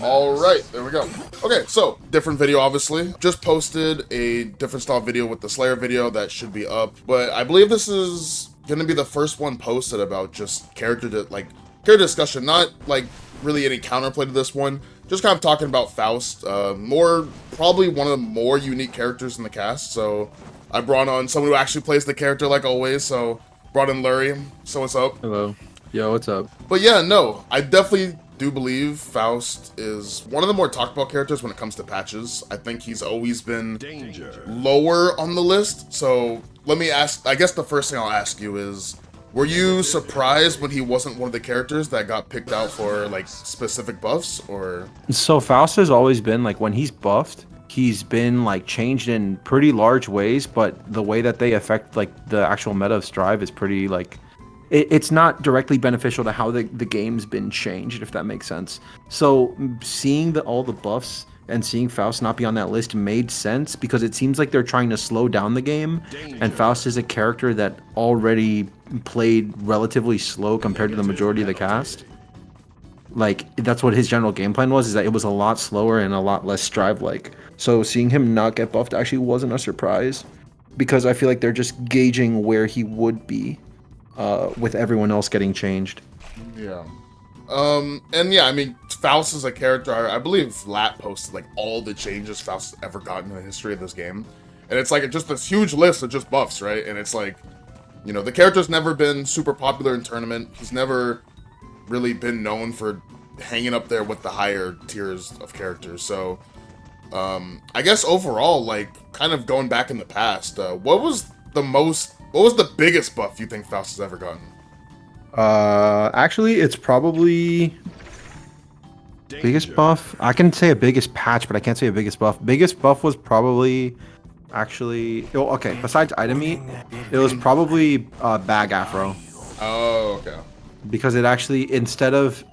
All right, there we go. Okay, so different video, obviously. Just posted a different style video with the Slayer video that should be up, but I believe this is gonna be the first one posted about just character discussion, not like really any counterplay to this one. Just kind of talking about Faust, probably one of the more unique characters in the cast. So I brought on someone who actually plays the character like always. So brought in Lurry. So what's up? Hello. Yo, what's up? But yeah, no, I definitely do believe Faust is one of the more talked about characters when it comes to patches. I think he's always been lower on the list. So let me ask, I guess the first thing I'll ask you is, were you surprised when he wasn't one of the characters that got picked out for like specific buffs, or? So Faust has always been like, when he's buffed, he's been like changed in pretty large ways, but the way that they affect like the actual meta of Strive is pretty like it's not directly beneficial to how the game's been changed, if that makes sense. So seeing all the buffs and seeing Faust not be on that list made sense, because it seems like they're trying to slow down the game, and Faust is a character that already played relatively slow compared to the majority of the cast. Like, that's what his general game plan was, is that it was a lot slower and a lot less Strive-like. So seeing him not get buffed actually wasn't a surprise, because I feel like they're just gauging where he would be with everyone else getting changed. Yeah. And yeah, I mean, Faust is a character, I believe Lat posted like all the changes Faust has ever gotten in the history of this game. And it's like just this huge list of just buffs, right? And it's like, you know, the character's never been super popular in tournament. He's never really been known for hanging up there with the higher tiers of characters. So, I guess overall, like, kind of going back in the past, what was the biggest buff you think Faust has ever gotten? Actually, it's probably biggest buff. I can say a biggest patch, but I can't say a biggest buff. Biggest buff was probably actually, oh, okay, besides item eat, it was probably bag afro. Oh, okay. Because it actually, instead of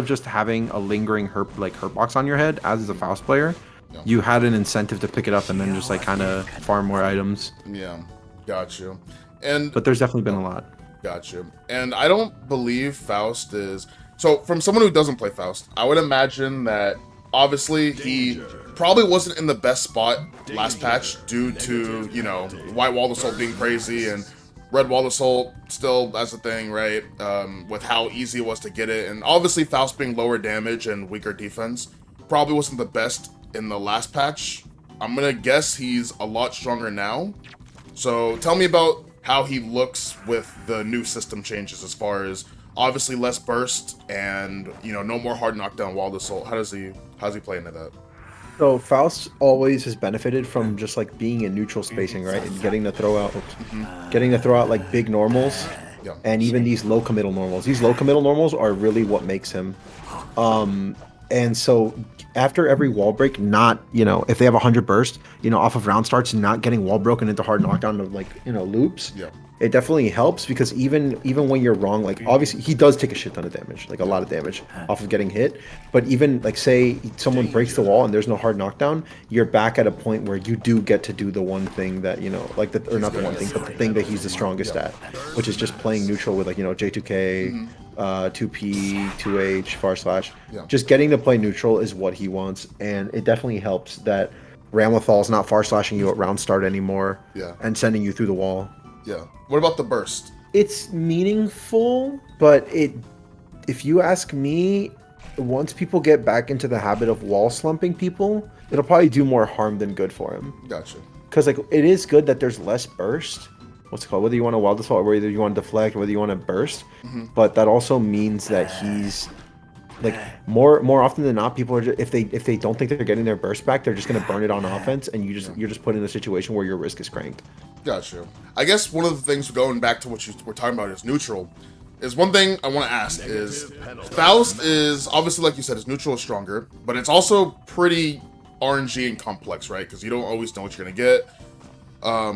just having a lingering hurt box on your head as a Faust player, Yeah. you had an incentive to pick it up and then just like kind of farm more items. Yeah, got you. But there's definitely been a lot. Got you. And I don't believe Faust is... So, from someone who doesn't play Faust, I would imagine that, obviously, he probably wasn't in the best spot last patch due to, you know, White Wall Assault being crazy and Red Wall Assault still as a thing, right? With how easy it was to get it. And obviously, Faust being lower damage and weaker defense probably wasn't the best in the last patch. I'm gonna guess he's a lot stronger now. So, tell me about how he looks with the new system changes, as far as obviously less burst and, you know, no more hard knockdown Wild Assault. How's he play into that? So Faust always has benefited from just like being in neutral spacing, right? And getting to throw out like big normals, Yeah. and even these low committal normals. These low committal normals are really what makes him. And so after every wall break, not, you know, if they have 100 burst, you know, off of round starts, not getting wall broken into hard knockdown of like, you know, loops. Yeah. It definitely helps, because even when you're wrong, like obviously he does take a shit ton of damage, like a lot of damage off of getting hit. But even like say someone breaks the wall and there's no hard knockdown, you're back at a point where you do get to do the one thing that, you know, like or not the one thing, but the thing that he's the strongest at, which is just playing neutral with like, you know, J2K, 2P, 2H, far slash. Yeah. Just getting to play neutral is what he wants, and it definitely helps that Ramlethal's not far slashing you at round start anymore, Yeah. and sending you through the wall. Yeah. What about the burst? It's meaningful, but if you ask me, once people get back into the habit of wall slumping people, it'll probably do more harm than good for him. Gotcha. Because like it is good that there's less burst. What's it called? Whether you want to wild assault, or whether you want to deflect, or whether you want to burst, but that also means that he's like more often than not, people are just, if they don't think they're getting their burst back, they're just gonna burn it on offense, and you're just put in a situation where your risk is cranked. Gotcha. I guess one of the things, going back to what you were talking about, is neutral. Is one thing I want to ask is, Faust is obviously, like you said, his neutral is stronger, but it's also pretty RNG and complex, right? Because you don't always know what you're gonna get.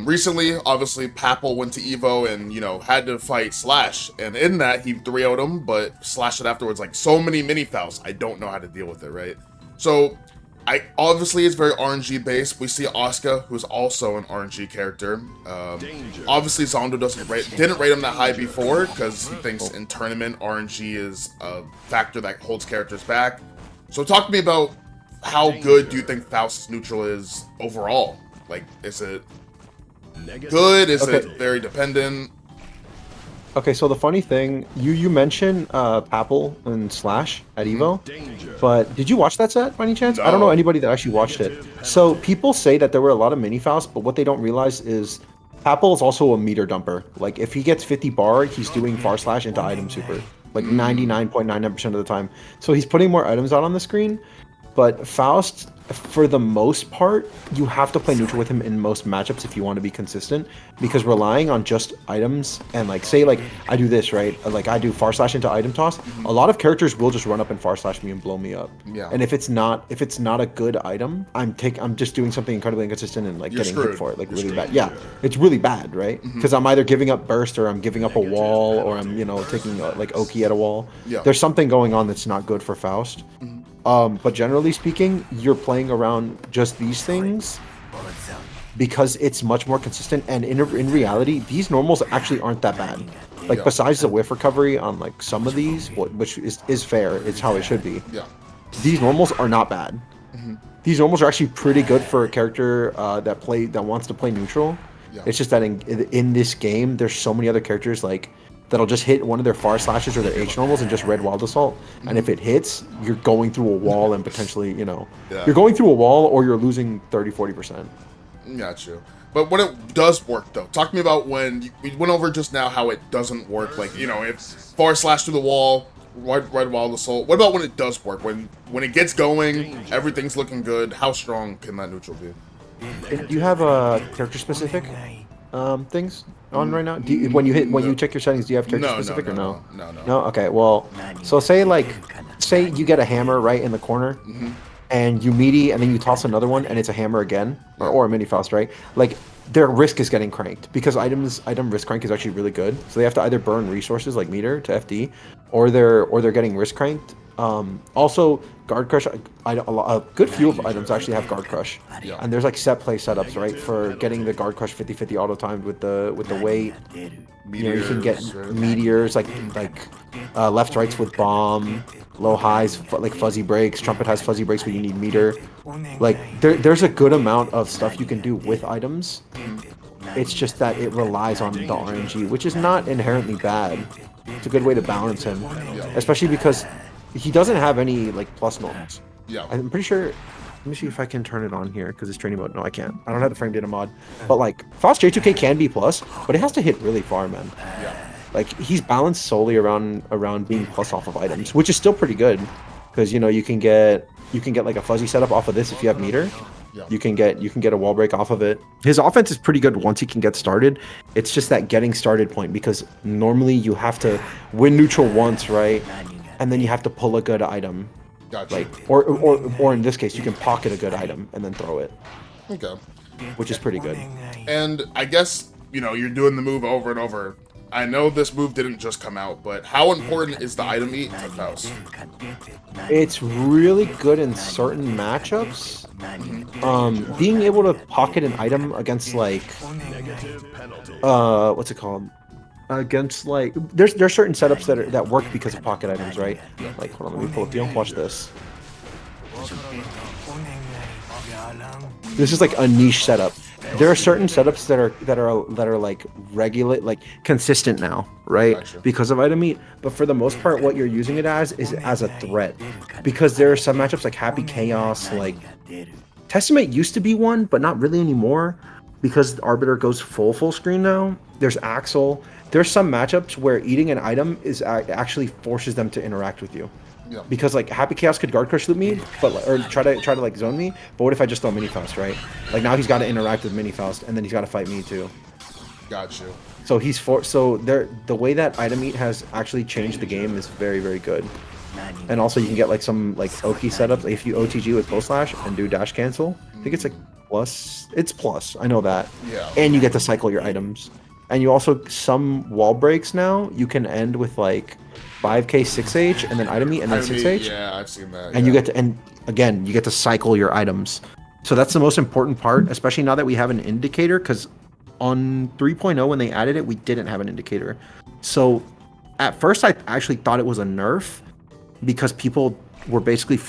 Recently, obviously, Papel went to Evo and, you know, had to fight Slash, and in that, he 3-0'd him, but slashed it afterwards. Like, so many mini Fausts, I don't know how to deal with it, right? So, obviously, it's very RNG based. We see Oscar, who's also an RNG character. Obviously, Zondo didn't rate him that high before, because he thinks in tournament, RNG is a factor that holds characters back. So talk to me about how good do you think Faust's neutral is overall? Like, is it good? Is it very dependent? Okay, so the funny thing, you mentioned Papel and Slash at Evo, but did you watch that set by any chance? I don't know No. anybody that actually watched it. So people say that there were a lot of mini Faust, but what they don't realize is Papel is also a meter dumper. Like if he gets 50 bar, he's doing Far Slash into item super, like 99.99% of the time. So he's putting more items out on the screen. But Faust, for the most part, you have to play neutral with him in most matchups if you want to be consistent. Because relying on just items and like say like I do this right, like I do Far Slash into item toss. A lot of characters will just run up and Far Slash me and blow me up. Yeah. And if it's not a good item, I'm just doing something incredibly inconsistent and like You're getting screwed. hit for it, like You're really screwed. bad. Yeah, it's really bad, right? Because I'm either giving up burst or I'm giving up a wall or I'm taking like Oki at a wall. Yeah. There's something going on that's not good for Faust. But generally speaking, you're playing around just these things because it's much more consistent. And in reality, these normals actually aren't that bad. Like Yeah. besides the whiff recovery on like some of these, which is fair, it's how it should be. Yeah. These normals are not bad. These normals are actually pretty good for a character that wants to play neutral. Yeah. It's just that in this game, there's so many other characters like that'll just hit one of their Far Slashes or their H normals and just red Wild Assault. And if it hits, you're going through a wall and potentially, Yeah. you're going through a wall or you're losing 30-40%. Got you. But when it does work, though, talk to me about when we went over just now how it doesn't work. Like, if Far Slash through the wall, red Wild Assault. What about when it does work? When it gets going, everything's looking good. How strong can that neutral be? Do you have character specific things on right now? When you check your settings, do you have character specific or no? No. No. Okay. Well, so say you get a hammer right in the corner, and you meaty, and then you toss another one, and it's a hammer again, or a mini Faust, right? Like their risk is getting cranked because item risk crank is actually really good. So they have to either burn resources like meter to FD, or they're getting risk cranked. Also, guard crush. A good few of items actually have guard crush, Yeah. and there's like set play setups right for getting the guard crush 50/50 auto timed with the weight. You can get meteors like left rights with bomb, low highs like fuzzy breaks. Trumpet has fuzzy breaks, but you need meter. Like there's a good amount of stuff you can do with items. It's just that it relies on the RNG, which is not inherently bad. It's a good way to balance him, especially because he doesn't have any like plus norms. Yeah. I'm pretty sure. Let me see if I can turn it on here because it's training mode. No, I can't. I don't have the frame data mod. But like Faust J2K can be plus, but it has to hit really far, man. Yeah. Like he's balanced solely around being plus off of items, which is still pretty good because you can get like a fuzzy setup off of this if you have meter. Yeah. You can get a wall break off of it. His offense is pretty good once he can get started. It's just that getting started point because normally you have to win neutral once, right? And then you have to pull a good item. Gotcha. Like or in this case you can pocket a good item and then throw it, Okay. which is pretty good. And I guess, you're doing the move over and over. I know this move didn't just come out, but how important is the item eat to Faust? It's really good in certain matchups. Being able to pocket an item against like what's it called? Against like there's certain setups that work because of pocket items, right? Like hold on, let me pull up the watch this. This is like a niche setup. There are certain setups that are like regular, like consistent now, right? Gotcha. Because of item eat. But for the most part, what you're using it as is as a threat. Because there are some matchups like Happy Chaos, like Testament used to be one, but not really anymore. Because Arbiter goes full screen now. There's Axel. There's some matchups where eating an item actually forces them to interact with you. Yeah. Because like Happy Chaos could guard crush loop me, or try to like zone me. But what if I just throw Mini Faust, right? Like now he's got to interact with Mini Faust, and then he's got to fight me too. Got you. So the way that item eat has actually changed the game is very good. And also you can get like some like Oki setups. If you OTG with post slash and do dash cancel, I think it's like plus. It's plus. I know that. Yeah. And you get to cycle your items. And you also some wall breaks now you can end with like 5k 6h and then item eat and then 6h. Yeah, I've seen that. And you get to, and again, you get to cycle your items. So that's the most important part, especially now that we have an indicator, because on 3.0 when they added it, we didn't have an indicator. So at first I actually thought it was a nerf because people were basically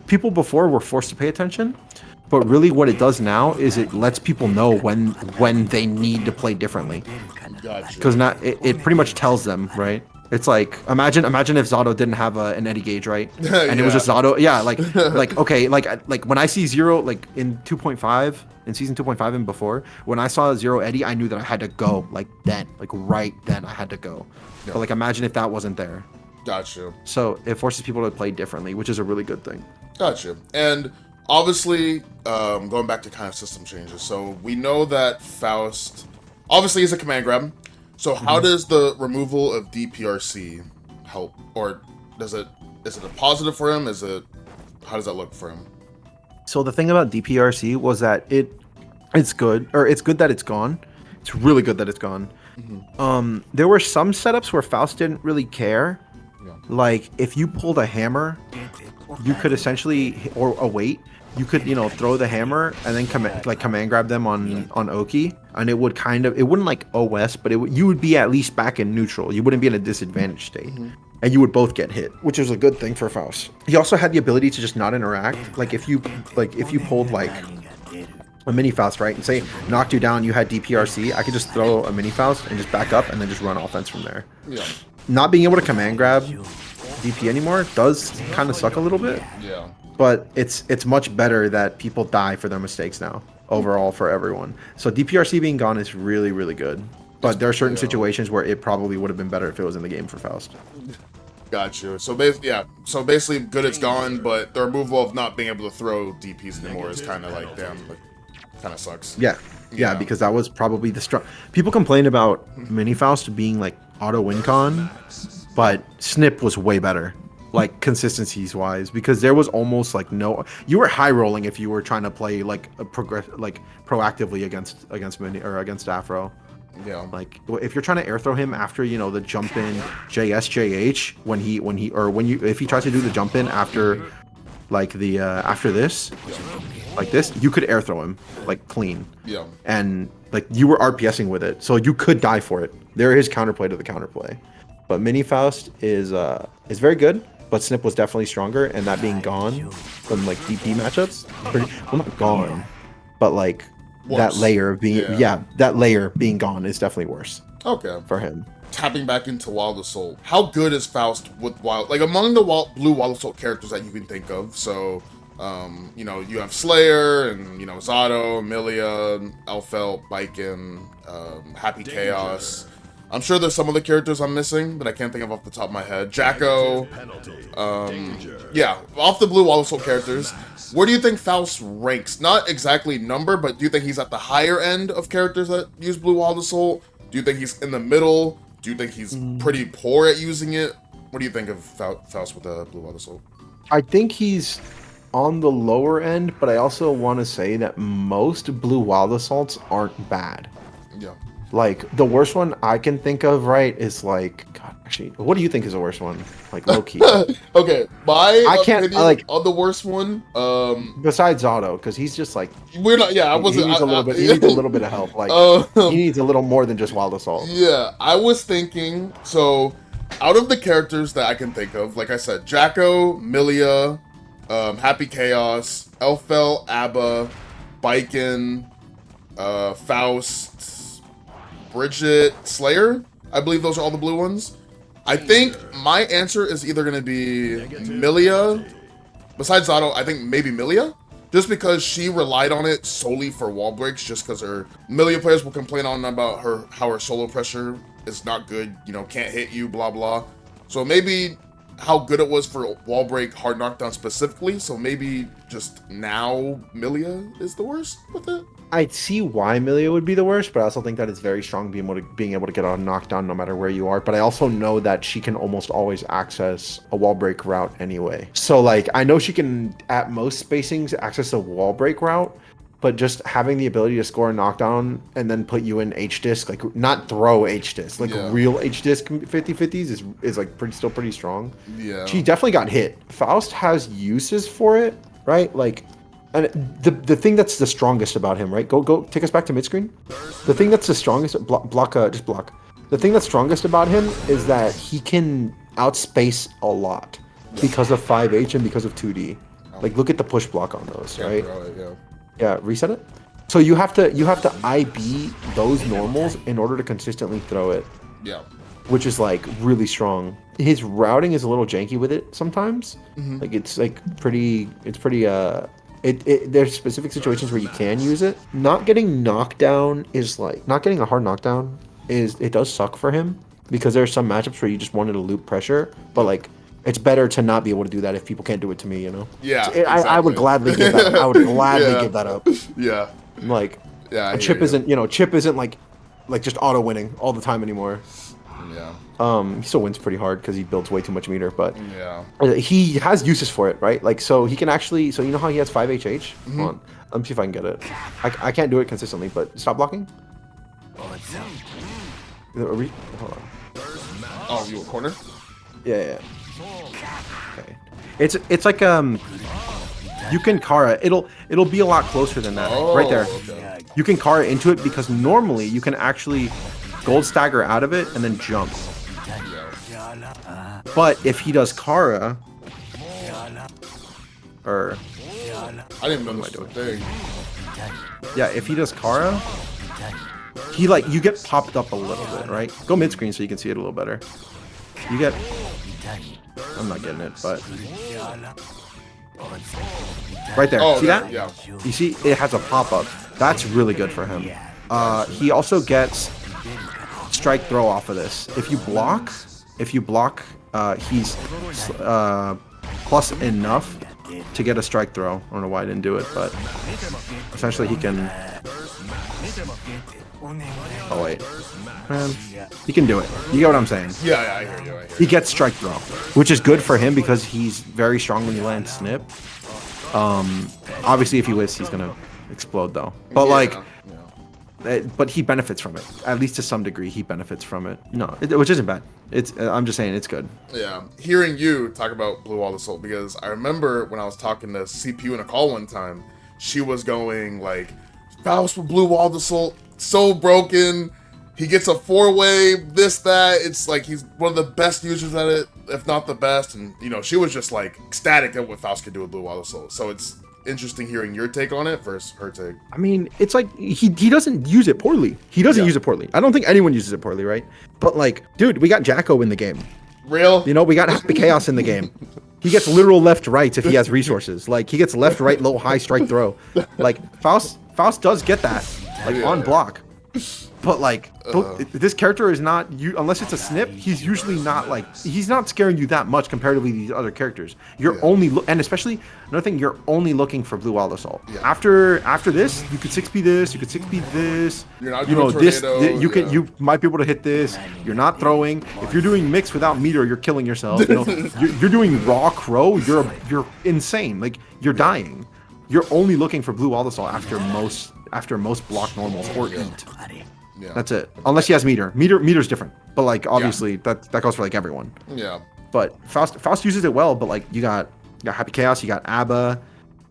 people before were forced to pay attention, but really what it does now is it lets people know when they need to play differently. Gotcha. Because it pretty much tells them, right? It's like imagine if Zato didn't have an Eddie gauge, right? And it was just Zato. Yeah, like okay, like when I see Zero like in 2.5 in season 2.5 and before, when I saw Zero Eddie, I knew that I had to go like right then I had to go. Yeah. But like imagine if that wasn't there. Gotcha. So it forces people to play differently, which is a really good thing. Gotcha. And obviously, going back to kind of system changes. So we know that Faust obviously is a command grab. So how does the removal of DPRC help, or is it a positive for him? How does that look for him? So the thing about DPRC was that it's good that it's gone. It's really good that it's gone. There were some setups where Faust didn't really care. Yeah. Like if you pulled a hammer, you could essentially, or a weight, you could throw the hammer and then command grab them on Oki, and it wouldn't like OS, but you would be at least back in neutral. You wouldn't be in a disadvantaged state. And you would both get hit, which is a good thing for Faust. He also had the ability to just not interact. Like if you pulled like a mini Faust, right, and say knocked you down, you had DPRC, I could just throw a mini Faust and just back up and then just run offense from there. Yeah. Not being able to command grab DP anymore does kind of suck a little bit. Yeah. But it's much better that people die for their mistakes now, overall for everyone. So DPRC being gone is really, really good. But there are certain situations where it probably would have been better if it was in the game for Faust. Got you. So basically, good it's gone, but the removal of not being able to throw DPs anymore is kind of like, damn, like, kind of sucks. Yeah, because that was probably the strong. People complain about Mini Faust being like auto win con, but Snip was way better, like consistencies wise, because there was almost like no. You were high rolling if you were trying to play like proactively against Mini or against Afro. Yeah. Like if you're trying to air throw him after the jump in JSJH if he tries to do the jump in after like the after this, like this, you could air throw him like clean. Yeah. And like you were RPSing with it, so you could die for it. There is counterplay to the counterplay. But Mini Faust is very good, but Snip was definitely stronger, and that being gone from like DP matchups, not gone, but like worse. That layer of being that layer being gone is definitely worse. Okay. For him. Tapping back into Wild Assault, how good is Faust with Wild? Like among the blue Wild Assault characters that you can think of, so you have Slayer and Zato, Amelia, Elfelt, Biken, Happy Chaos. I'm sure there's some other characters I'm missing that I can't think of off the top of my head. Jacko. Yeah, off the blue Wild Assault characters. Where do you think Faust ranks? Not exactly number, but do you think he's at the higher end of characters that use blue Wild Assault? Do you think he's in the middle? Do you think he's pretty poor at using it? What do you think of Faust with the blue Wild Assault? I think he's on the lower end, but I also want to say that most blue Wild Assaults aren't bad. Yeah. Like the worst one I can think of, right, is like actually, what do you think is the worst one? Like low key. Okay, my opinion on the worst one. Besides Zato, because he's just like we're not. Yeah, I wasn't. He needs a little bit. He needs a little bit of help. Like he needs a little more than just Wild Assault. Yeah, I was thinking. So, out of the characters that I can think of, like I said, Jacko, Milia, Happy Chaos, Elfel, Abba, Biken, Faust, Bridget, Slayer. I believe those are all the blue ones. I think my answer is either going to be Milia. Besides Zato, I think maybe Milia. Just because she relied on it solely for wall breaks, just because her Milia players will complain on about how her solo pressure is not good, can't hit you, blah, blah. So maybe how good it was for wall break, hard knockdown specifically. So maybe just now Milia is the worst with it. I see why Milia would be the worst, but I also think that it's very strong being able to get a knockdown no matter where you are. But I also know that she can almost always access a wall break route anyway. So like I know she can at most spacings access a wall break route, but just having the ability to score a knockdown and then put you in H-disc, like not throw H-disc, like real H-disc 50-50s is like still pretty strong. Yeah. She definitely got hit. Faust has uses for it, right? Like, and the thing that's the strongest about him, right? Go take us back to mid-screen. The thing that's the strongest, just block. The thing that's strongest about him is that he can outspace a lot. because of 5H and because of 2D. Like look at the push block on those, Can't right? throw it, yeah. Yeah, reset it. So you have to IB those normals in order to consistently throw it. Yeah. Which is like really strong. His routing is a little janky with it sometimes. Like it's pretty there's specific situations where you can use it. Not getting knockdown is like not getting a hard knockdown it does suck for him because there are some matchups where you just wanted to loop pressure, but like it's better to not be able to do that if people can't do it to me, you know? Yeah. So I would gladly give that up. I would gladly give that up. Yeah. Like Yeah. Chip isn't like just auto winning all the time anymore. Yeah. He still wins pretty hard because he builds way too much meter, but Yeah. he has uses for it, right? Like, so he can actually, so you know how he has 5HH? Hold on, let me see if I can get it. I can't do it consistently, but stop blocking. Hold on. Oh, you a corner? Yeah. Okay. It's like you can Kara. It'll be a lot closer than that. Right there. Okay. You can Kara into it because normally you can actually gold stagger out of it and then jump. But if he does Kara, or I didn't know this was a thing. yeah, if he does Kara, he like you get popped up a little bit, right? Go mid screen so you can see it a little better. You get. I'm not getting it, but right there. Oh, see that? Yeah. You see, it has a pop up. That's really good for him. He also gets strike throw off of this. If you block, he's plus enough to get a strike throw. I don't know why I didn't do it, but essentially he can. Oh wait, man, he can do it. You get what I'm saying? Yeah, I hear you. He gets strike throw, which is good for him because he's very strong when he lands snip. Obviously, if he whiffs, he's gonna explode though. But but he benefits from it. At least to some degree, he benefits from it. No, which isn't bad. I'm just saying it's good. Yeah, hearing you talk about Blue Wall Assault, because I remember when I was talking to CPU in a call one time, she was going like, Faust with Blue Wall Assault, so broken. He gets a 4-way, this, that. It's like he's one of the best users at it, if not the best. And, you know, she was just like ecstatic at what Faust could do with Blue Wall Assault. So it's interesting hearing your take on it versus her take. I mean, it's like he doesn't use it poorly. He doesn't use it poorly. I don't think anyone uses it poorly, right? But like, dude, we got Jacko in the game. Real? You know, we got Happy Chaos in the game. He gets literal left rights if he has resources. Like he gets left, right, low, high, strike, throw. Like Faust does get that, like on block. But like this character is not unless it's a snip. He's usually not like he's not scaring you that much comparatively to these other characters. You're only and especially another thing, you're only looking for Blue Wall Assault. Yeah. After this, you could 6P this, you could 6P this. You're not you know doing this. tornado, You might be able to hit this. You're not throwing. If you're doing mix without meter, you're killing yourself. You know, you're doing raw crow. You're insane. Like you're dying. You're only looking for Blue Wall Assault after most block normals or eat. Yeah. That's it. Unless he has meter. Meter's different. But like obviously that goes for like everyone. Yeah. But Faust uses it well, but like you got Happy Chaos, you got Abba.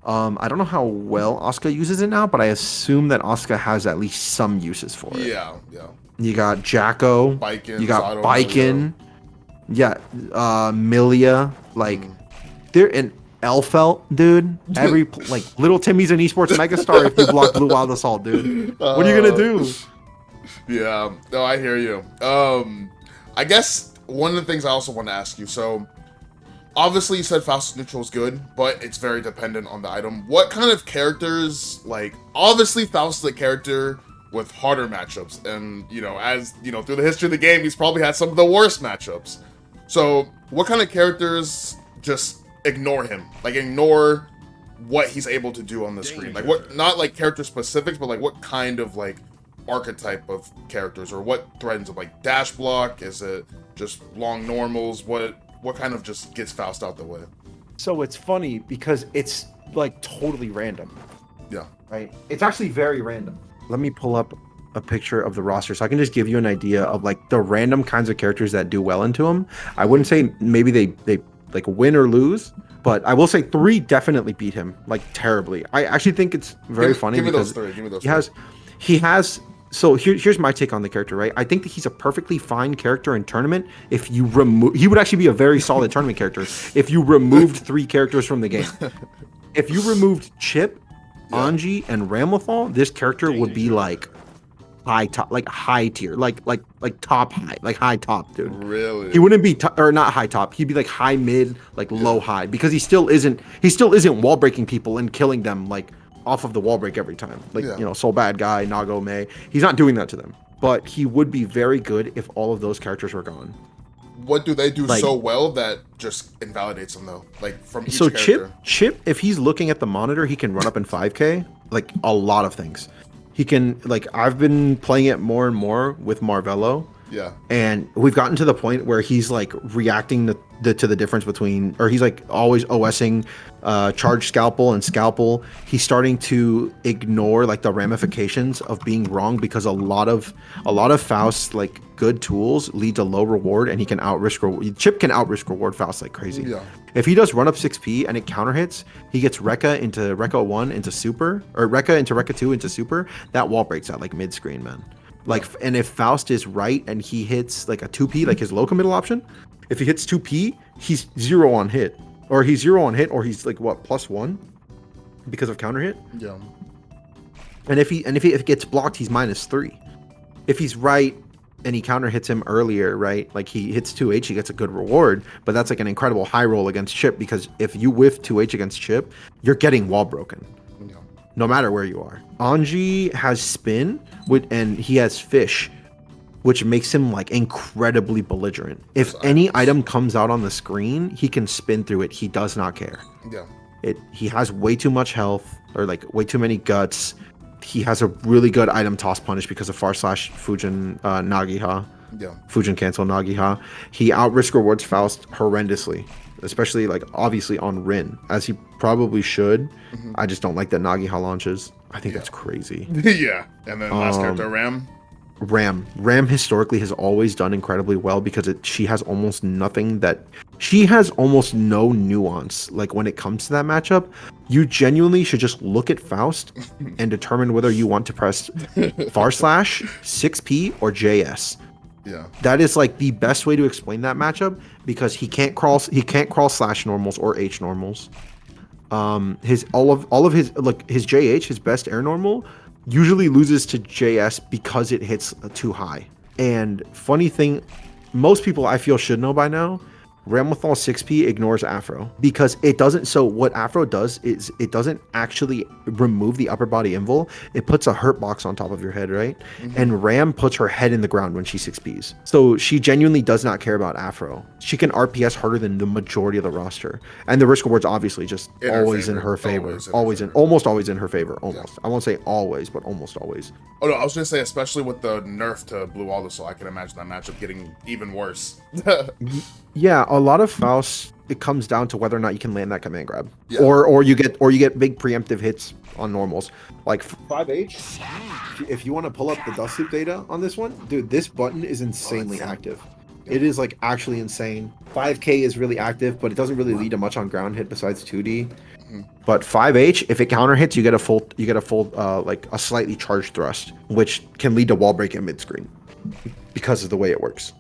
I don't know how well Asuka uses it now, but I assume that Asuka has at least some uses for it. Yeah. You got Jacko. Bikin, You got Zato, Bikin. Yeah. Milia. Like they're in Elfelt, dude. Every like little Timmy's an esports megastar if you block Blue Wild Assault, dude. What are you gonna do? Yeah, no, I hear you. I guess one of the things I also want to ask you, so obviously you said Faust's neutral is good, but it's very dependent on the item. What kind of characters, like, obviously Faust is a character with harder matchups, and, you know, as, you know, through the history of the game, he's probably had some of the worst matchups. So, what kind of characters just ignore him? Like, ignore what he's able to do on the screen? Like, what, not like character specifics, but like what kind of, like, archetype of characters, or what threads of like dash block? Is it just long normals? What kind of just gets Faust out the way? So it's funny because it's like totally random. Yeah. Right? It's actually very random. Let me pull up a picture of the roster so I can just give you an idea of like the random kinds of characters that do well into them. I wouldn't say maybe they like win or lose, but I will say 3 definitely beat him like terribly. I actually think it's very funny give me because those 3. Give me those. he has So here's my take on the character, right? I think that he's a perfectly fine character in tournament. If you remove, he would actually be a very solid tournament character if you removed 3 characters from the game. If you removed Chip, Anji, and Ramlethal, this character would be like high top, like high tier, like top high, like high top, dude. Really? He wouldn't be or not high top. He'd be like high mid, like low high, because he still isn't wall breaking people and killing them like off of the wall break every time. Like Soul Bad Guy, Nago May. He's not doing that to them. But he would be very good if all of those characters were gone. What do they do so well that just invalidates them though? Like from each so character? Chip, if he's looking at the monitor, he can run up in 5K, like a lot of things. He can, like, I've been playing it more and more with Marvello. Yeah. And we've gotten to the point where he's like reacting to the difference between, or he's like always OSing charge scalpel and scalpel. He's starting to ignore like the ramifications of being wrong, because a lot of Faust's like good tools lead to low reward, and he can Chip can out-risk reward Faust like crazy. Yeah. If he does run up 6p and it counter hits, he gets Rekka into Rekka 1 into super, or Rekka into Rekka 2 into super. That wall breaks at like mid screen, man. Like, and if Faust is right and he hits like a 2p, like his low committal option, if he hits 2p, he's 0 on hit, or he's 0 on hit, or he's like what, +1 because of counter hit. Yeah. And if it gets blocked, he's -3. If he's right and he counter hits him earlier, right? Like he hits 2H, he gets a good reward, but that's like an incredible high roll against Chip, because if you whiff 2H against Chip, you're getting wall broken. Yeah. No matter where you are. Anji has spin, and he has fish, which makes him like incredibly belligerent. If any item comes out on the screen, he can spin through it. He does not care. Yeah. He has way too much health, or like way too many guts. He has a really good item toss punish because of Fujin Nagiha. Yeah. Fujin cancel Nagiha. He out-risk rewards Faust horrendously, especially like obviously on Rin, as he probably should. Mm-hmm. I just don't like that Nagiha launches. I think that's crazy. Yeah. And then last character, Ram. Ram historically has always done incredibly well, because she has almost no nuance. Like when it comes to that matchup, you genuinely should just look at Faust and determine whether you want to press /, 6p, or JS. Yeah. That is like the best way to explain that matchup, because he can't crawl slash normals or H normals. His JH, his best air normal, usually loses to JS because it hits too high. And funny thing, most people I feel should know by now, Ramlethal 6p ignores Afro, because it doesn't. So what Afro does is it doesn't actually remove the upper body invul. It puts a hurt box on top of your head, right? Mm-hmm. And Ram puts her head in the ground when she 6ps. So she genuinely does not care about Afro. She can RPS harder than the majority of the roster. And the risk reward's obviously just always in her favor. Almost always in her favor. Almost. Yeah. I won't say always, but almost always. Oh no, I was gonna say, especially with the nerf to Blue Aldersoul, I can imagine that matchup getting even worse. Yeah, a lot of Faust, it comes down to whether or not you can land that command grab, or you get big preemptive hits on normals. Like 5H, if you want to pull up the dust loop data on this one, dude, this button is insanely active. It is like actually insane. 5K is really active, but it doesn't really lead to much on ground hit besides 2D. Mm-hmm. But 5H, if it counter hits, you get a full like a slightly charged thrust, which can lead to wall break in mid screen because of the way it works.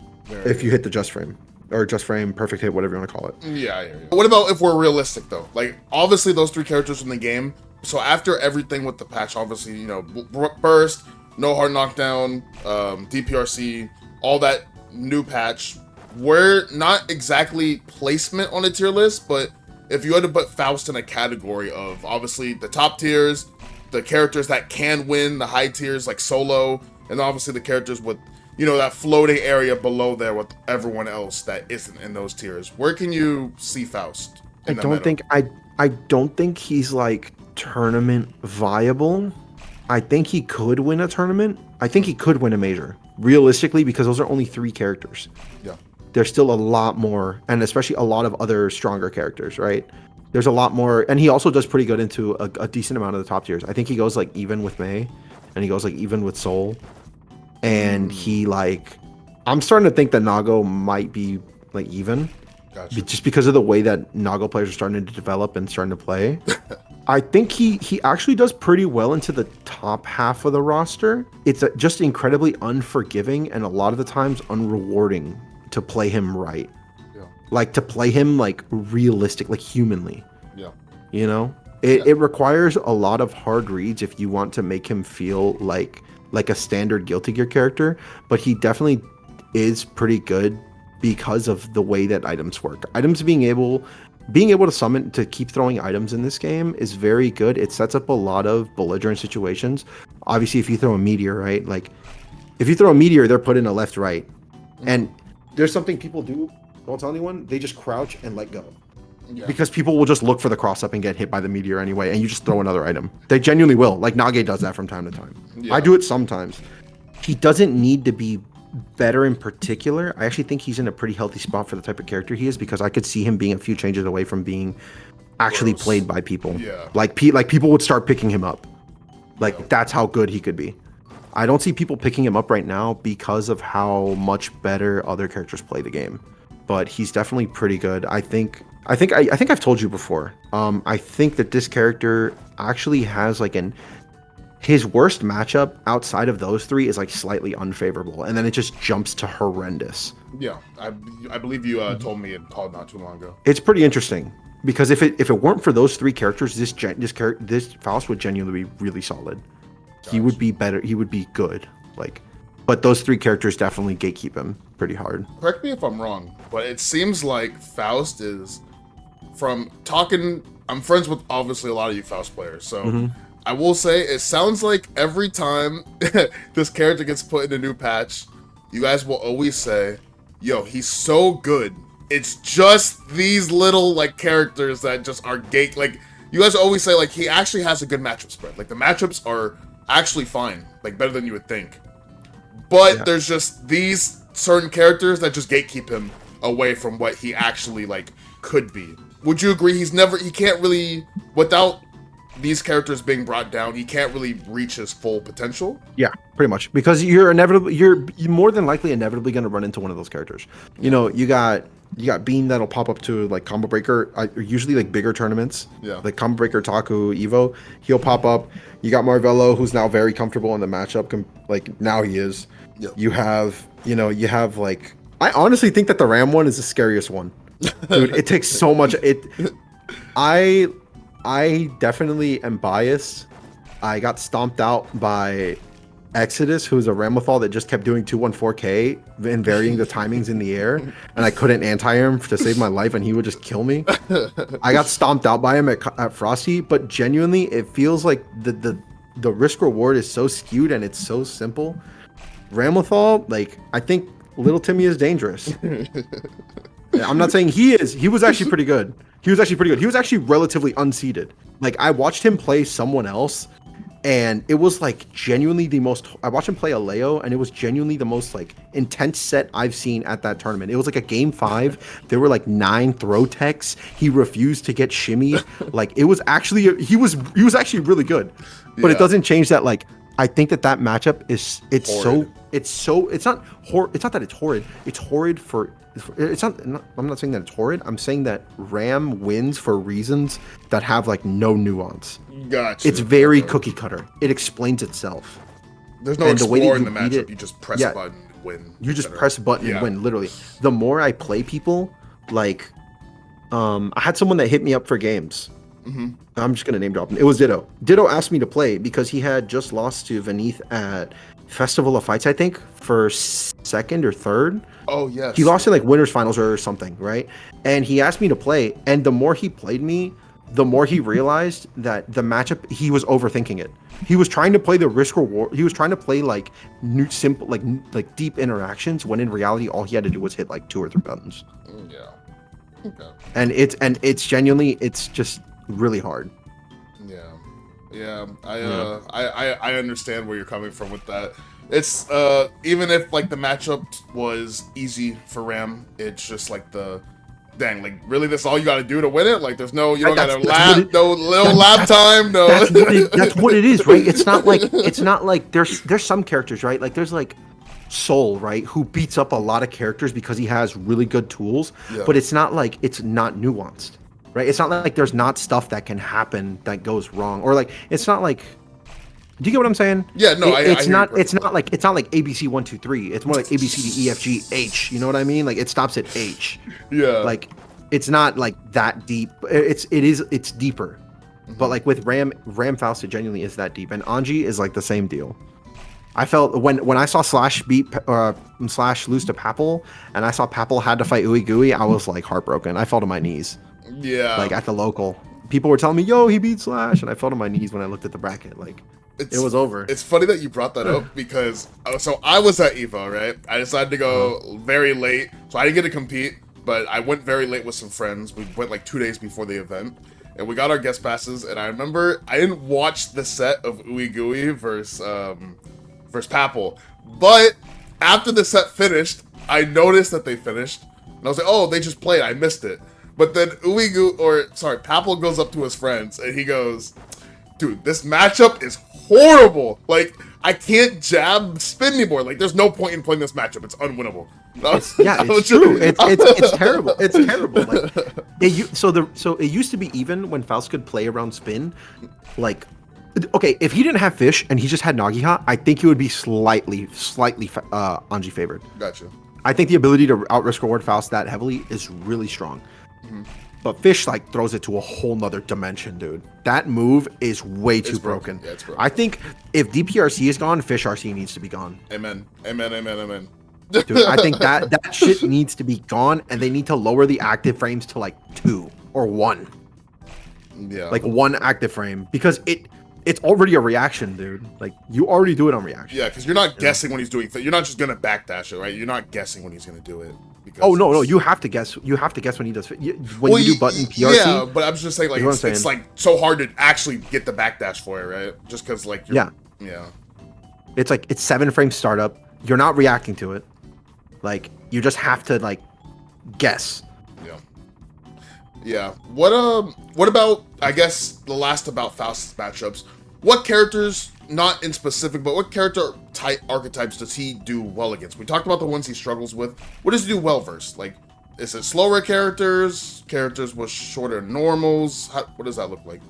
If you hit the just frame. Or just frame, perfect hit, whatever you want to call it. Yeah, I hear you. What about if we're realistic though? Like, obviously those 3 characters in the game. So after everything with the patch, obviously, burst, no hard knockdown, DPRC, all that new patch. We're not exactly placement on a tier list, but if you had to put Faust in a category of obviously the top tiers, the characters that can win, the high tiers like Solo, and obviously the characters with that floating area below there with everyone else that isn't in those tiers. Where can you see Faust? I don't think he's like tournament viable. I think he could win a tournament. I think he could win a major, realistically, because those are only 3 characters. Yeah. There's still a lot more, and especially a lot of other stronger characters, right? There's a lot more, and he also does pretty good into a decent amount of the top tiers. I think he goes like even with May, and he goes like even with Soul. And he I'm starting to think that Nago might be like even, just because of the way that Nago players are starting to develop and starting to play. I think he actually does pretty well into the top half of the roster. It's just incredibly unforgiving and a lot of the times unrewarding to play him right. Yeah. Like to play him like realistic, like humanly. Yeah. You know? It requires a lot of hard reads if you want to make him feel like a standard Guilty Gear character, but he definitely is pretty good because of the way that items work. Items being able to summon to keep throwing items in this game is very good. It sets up a lot of belligerent situations. Obviously, if you throw a meteor, right? Like if you throw a meteor, they're put in a left right. And there's something people do, don't tell anyone, they just crouch and let go. Yeah. Because people will just look for the cross up and get hit by the meteor anyway, and you just throw another item. They genuinely will. Like Nage does that from time to time. Yeah. I do it sometimes. He doesn't need to be better in particular. I actually think he's in a pretty healthy spot for the type of character he is, because I could see him being a few changes away from being actually Gross. played by people. Yeah. Like people would start picking him up. Like that's how good he could be. I don't see people picking him up right now because of how much better other characters play the game. But he's definitely pretty good. I think I've told you before. I think that this character actually has like his worst matchup outside of those three is like slightly unfavorable, and then it just jumps to horrendous. Yeah, I believe you told me in COD not too long ago. It's pretty interesting because if it weren't for those three characters, this Faust would genuinely be really solid. He would be better. He would be good. Like, but those three characters definitely gatekeep him pretty hard. Correct me if I'm wrong, but it seems like Faust is, from talking, I'm friends with obviously a lot of you Faust players, so I will say it sounds like every time this character gets put in a new patch, you guys will always say, yo, he's so good. It's just these little like characters that just are gate, like you guys always say like he actually has a good matchup spread. Like the matchups are actually fine, like better than you would think. But there's just these certain characters that just gatekeep him away from what he actually like could be. Would you agree he can't really, without these characters being brought down, he can't really reach his full potential? Yeah, pretty much. Because you're more than likely inevitably going to run into one of those characters. You know, you got Bean that'll pop up to like Combo Breaker, usually like bigger tournaments. Yeah. Like Combo Breaker, Taku, Evo, he'll pop up. You got Marvello, who's now very comfortable in the matchup. Like now he is. Yep. You have like, I honestly think that the Ram one is the scariest one. Dude, it takes so much. I definitely am biased. I got stomped out by Exodus, who's a Ramlethal that just kept doing 214K and varying the timings in the air, and I couldn't anti-him to save my life, and he would just kill me. I got stomped out by him at Frosty, but genuinely, it feels like the risk reward is so skewed and it's so simple. Ramlethal, like, I think Little Timmy is dangerous. I'm not saying he is. He was actually pretty good. He was actually relatively unseeded. Like, I watched him play someone else, and it was like genuinely I watched him play Aleo, and it was genuinely the most like intense set I've seen at that tournament. It was like a game 5. There were like 9 throw techs. He refused to get shimmied. Like, it was actually, he was actually really good. But it doesn't change that, like, I think that matchup it's not that it's horrid. It's horrid for, I'm not saying that it's horrid. I'm saying that Ram wins for reasons that have like no nuance. Gotcha. It's very cookie cutter. It explains itself. There's no explore in the matchup. You just press a button and win. You just press a button and win, literally. The more I play people, like, I had someone that hit me up for games. I'm just gonna name drop him. It was Ditto. Ditto asked me to play because he had just lost to Vanith at Festival of Fights, I think, for 2nd or 3rd. Oh yes. He lost in like winners finals or something, right? And he asked me to play, and the more he played me, the more he realized that the matchup, he was overthinking it. He was trying to play the risk reward. He was trying to play like new, simple, like deep interactions, when in reality, all he had to do was hit like 2 or 3 buttons. Yeah. Okay. And it's genuinely, it's just really hard. Yeah. I understand where you're coming from with that. It's even if like the matchup was easy for Ram, it's just like dang, like really that's all you gotta do to win it? Like there's no, you don't gotta lap, no little lap time, no. That's what it is, right? It's not like there's some characters, right? Like there's like Soul, right, who beats up a lot of characters because he has really good tools, but it's not like, it's not nuanced. right? It's not like there's not stuff that can happen that goes wrong, or like it's not like. Do you get what I'm saying? Yeah, no, I it's hear not. you It's perfectly. not like it's not like ABC 1 2 3. It's more like ABC D E F G H. You know what I mean? Like it stops at H. Yeah. Like it's not like that deep. It's deeper. But like with Ram Faust, it genuinely is that deep, and Anji is like the same deal. I felt when I saw Slash beat Slash lose to Papel, and I saw Papel had to fight Uigui, I was like heartbroken. I fell to my knees. Yeah. Like at the local, people were telling me, "Yo, he beat Slash," and I fell to my knees when I looked at the bracket. Like it was over. It's funny that you brought that up because so I was at Evo, right? I decided to go very late, so I didn't get to compete, but I went very late with some friends. We went like 2 days before the event, and we got our guest passes. And I remember I didn't watch the set of Uigui versus Papel, but after the set finished, I noticed that they finished, and I was like, "Oh, they just played. I missed it." But then Papel goes up to his friends and he goes, "Dude, this matchup is horrible. Like, I can't jab spin anymore. Like, there's no point in playing this matchup. It's unwinnable." It's true. It's terrible. It's terrible. Like, so it used to be even when Faust could play around spin. Like, okay, if he didn't have fish and he just had Nagiha, I think he would be slightly Anji favored. Gotcha. I think the ability to out risk reward Faust that heavily is really strong. But Fish like throws it to a whole nother dimension, dude. That move is way too broken. Yeah, it's broken. I think if DPRC is gone, Fish RC needs to be gone. Amen. Amen. Amen. Amen. Dude, I think that shit needs to be gone, and they need to lower the active frames to like 2 or 1. Yeah. Like 1 active frame, because it's already a reaction, dude. Like you already do it on reaction. Yeah, because you're not guessing when he's doing. You're not just gonna backdash it, right? You're not guessing when he's gonna do it. Oh no, you have to guess. You have to guess when he does. When you do button PRC. Yeah, but I'm just saying, like, it's like so hard to actually get the backdash for it, right? Just because, like, yeah. It's like it's 7 frame startup. You're not reacting to it. Like you just have to like guess. Yeah. What about, I guess, the last about Faust's matchups? What characters, not in specific, but what character type archetypes does he do well against? We talked about the ones he struggles with. What does he do well versus? Like, is it slower characters with shorter normals? What does that look like?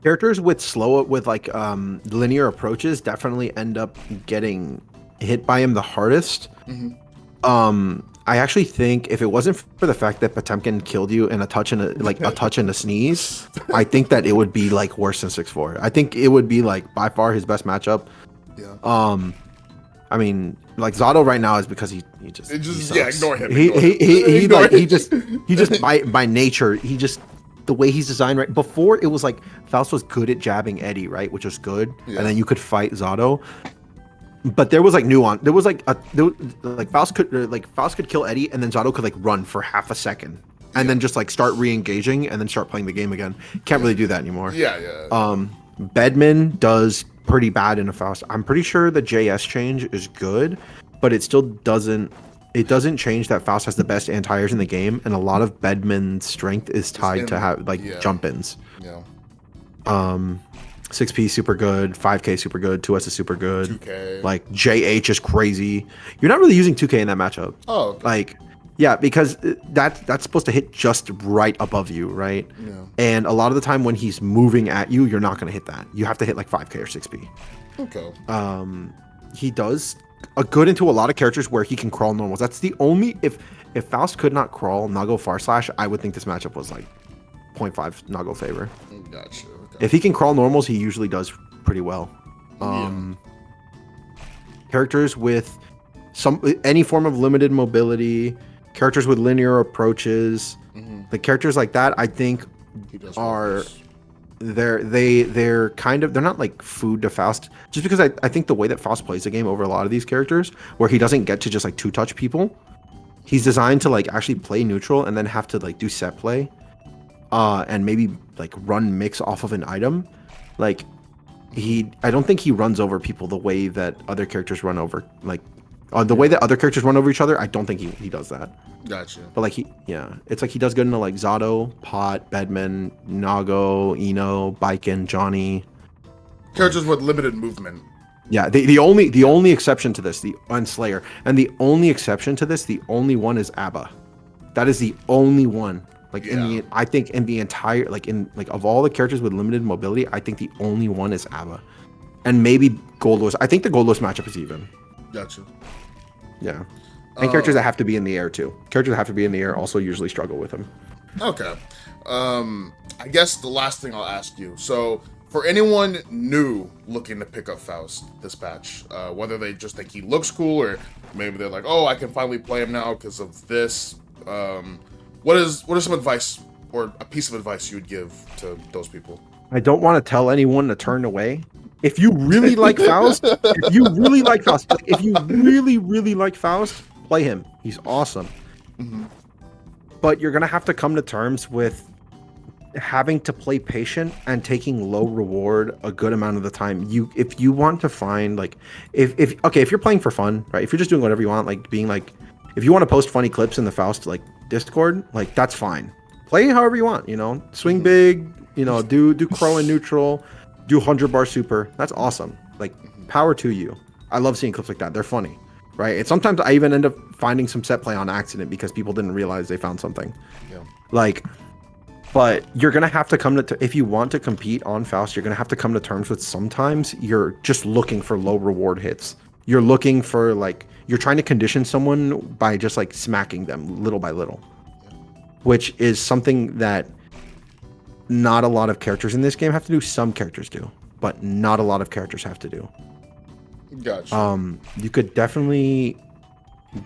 Characters with like linear approaches definitely end up getting hit by him the hardest. I actually think if it wasn't for the fact that Potemkin killed you in a touch and a sneeze, I think that it would be like worse than 6-4. I think it would be like by far his best matchup. Yeah. I mean, like Zato right now is because he just ignore him. He just by nature the way he's designed, right? Before it was like Faust was good at jabbing Eddie, right, which was good, and then you could fight Zato. But there was like nuance. There was like Faust could kill Eddie, and then Zato could like run for half a second, and then just like start re-engaging, and then start playing the game again. Can't really do that anymore. Bedman does pretty bad in a Faust. I'm pretty sure the JS change is good, but it still doesn't. It doesn't change that Faust has the best anti-airs in the game, and a lot of Bedman's strength is tied to jump-ins. Yeah. 6P super good, 5K super good, 2S is super good. 2K. Like JH is crazy. You're not really using 2K in that matchup. Oh. Okay. Like, yeah, because that's supposed to hit just right above you, right? Yeah. And a lot of the time when he's moving at you, you're not going to hit that. You have to hit like 5K or 6P. Okay. He does a good into a lot of characters where he can crawl normals. That's the only if Faust could not crawl Nago far slash, I would think this matchup was like 0.5 Nago favor. Gotcha. Okay. If he can crawl normals, he usually does pretty well. Characters with any form of limited mobility, characters with linear approaches, the characters like that, I think are they're kind of, they're not like food to Faust, just because I think the way that Faust plays the game over a lot of these characters, where he doesn't get to just like 2-touch people, he's designed to like actually play neutral and then have to like do set play. And maybe like run mix off of an item. Like I don't think he runs over people the way that other characters run over, like the way that other characters run over each other. I don't think he does that. Gotcha. But like it's like he does good into like Zato, Pot, Bedman, Nago, Eno, Biken, Johnny. Characters with limited movement. Yeah, the only exception to this, and Slayer, and the only exception to this, the only one is Abba. That is the only one Like Yeah. I think in the entire of all the characters with limited mobility, I think the only one is Abba, and maybe Goldless. I think the Goldless matchup is even. Gotcha. Yeah, and characters that have to be in the air too. Characters that have to be in the air also usually struggle with him. Okay. I guess the last thing I'll ask you. So, for anyone new looking to pick up Faust this patch, whether they just think he looks cool or maybe they're like, oh, I can finally play him now because of this. What are some advice or a piece of advice you would give to those people? I don't want to tell anyone to turn away. If you really like Faust, if you really like Faust, if you really like Faust, play him. He's awesome. Mm-hmm. But you're gonna have to come to terms with having to play patient and taking low reward a good amount of the time. If you want to find like if you're playing for fun, right? If you're just doing whatever you want, like being like if you want to post funny clips in the Faust like Discord, like that's fine. Play however you want, swing big, do crow and neutral, do 100 bar super. That's awesome. Like power to you. I love seeing clips like that. They're funny, right? And sometimes I even end up finding some set play on accident because people didn't realize they found something. Yeah. Like, but you're gonna have to come to if you want to compete on Faust, you're gonna have to come to terms with sometimes you're just looking for low reward hits. You're looking for you're trying to condition someone by just like smacking them little by little, which is something that not a lot of characters in this game have to do. Some characters do, but not a lot of characters have to do. Gotcha. You could definitely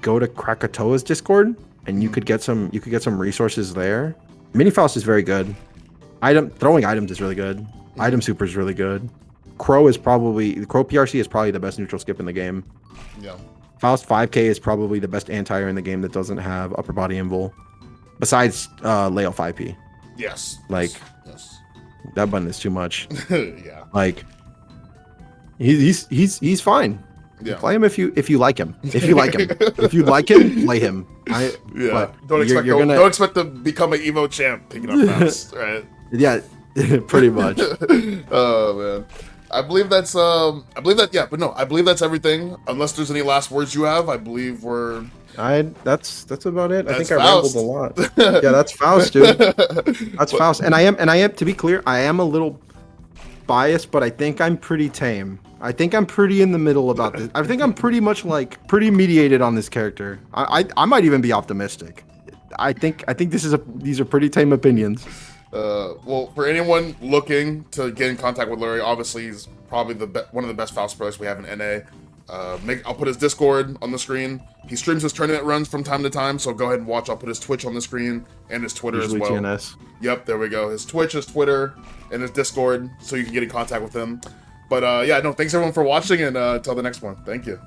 go to Krakatoa's Discord and you could get some resources there. Mini Faust is very good. Throwing items is really good. Item super is really good. Crow PRC is probably the best neutral skip in the game. Yeah. Faust 5k is probably the best anti-air in the game that doesn't have upper body invul. Besides Leo 5p. Yes. Like Yes. that button is too much. Yeah. Like he's fine. Yeah. Play him if you like him. If you like him. If you like him, play him. Yeah. Don't expect to become an Evo champ picking up Faust, right? Yeah, pretty much. Oh man. I believe that's everything. Unless there's any last words you have, I believe we're that's about it. I That's think I rambled Faust. a lot. Yeah, that's Faust, dude. That's Faust. And I am to be clear, I am a little biased, but I think I'm pretty tame. I think I'm pretty in the middle about this. I think I'm pretty much pretty mediated on this character. I might even be optimistic. I think these are pretty tame opinions. Well, for anyone looking to get in contact with Lurry, obviously he's probably one of the best Faust pros we have in NA. I'll put his Discord on the screen. He streams his tournament runs from time to time, so go ahead and watch. I'll put his Twitch on the screen and his Twitter Usually as well. TNS. Yep, there we go. His Twitch, his Twitter, and his Discord, so you can get in contact with him. But yeah, no, thanks everyone for watching, and until the next one, thank you.